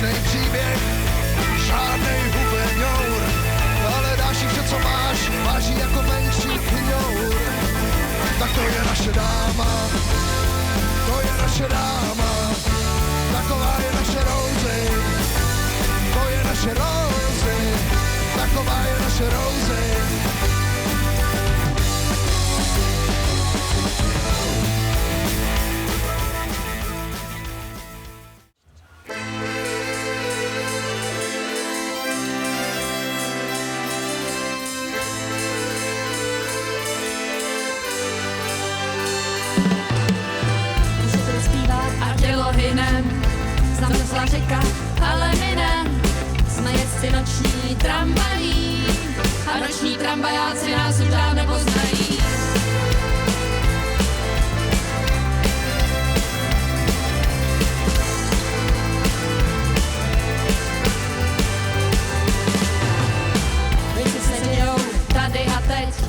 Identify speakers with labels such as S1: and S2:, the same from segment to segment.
S1: běžnej příběh, žádnej hubeňour, ale dáš jí vše, co máš, váží jako menší kňour. Tak to je naše dáma, to je naše dáma, taková je naše Rosie, to je naše Rosie, taková je naše Rosie.
S2: Zamrzla řeka, ale my ne, jsme jezdci noční tramvají a noční tramvajáci nás už dávno poznají. Věci se dějou tady a teď.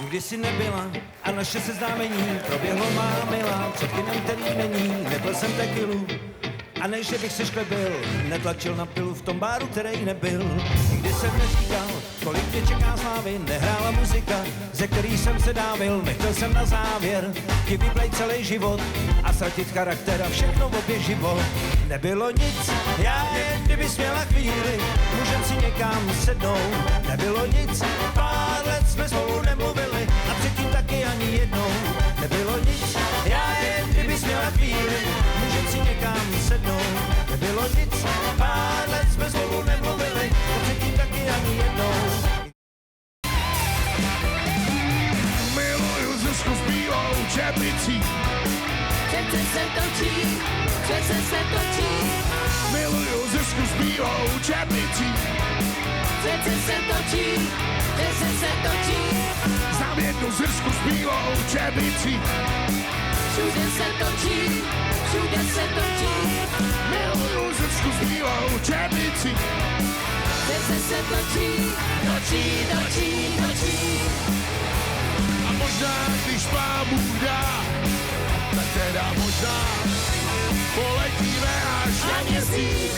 S3: Kdysi nebyla a naše seznámení proběhlo mámila před kinem, který není, nepil jsem tequilu. A než bych se šklebil, netlačil na pilu v tom báru, který nebyl. Nikdy jsem neříkal, kolik mě čeká slávy, nehrála muzika, ze který jsem se dávil. Nechtěl jsem na závěr ti vyplejt celý život a ztratit charakter a všechno oběživo. Nebylo nic, já jen kdyby směla chvíli, můžem si někam sednout. Nebylo nic, pár let jsme spolu nemluvili a předtím taky ani jednou. Nebylo nic, já jen kdyby směla chvíli, můžem si někam sednout. Nebylo nic, pár let jsme spolu nemluvili a předtím taky ani jednou.
S1: Miluju Zuzku s bílou čepicí,
S2: Přece se točí, přece se točí.
S1: miluju Zuzku s bílou čepicí,
S2: Přece se točí, přece se točí.
S1: znám jednu Zuzku s bílou čepicí,
S2: Všude se točí, všude se točí.
S1: miluju Zuzku s bílou čepicí,
S2: Přece se točí, točí, točí, točí.
S1: a možná když Pán Bůh dá, tak teda možná poletíme až na měsíc.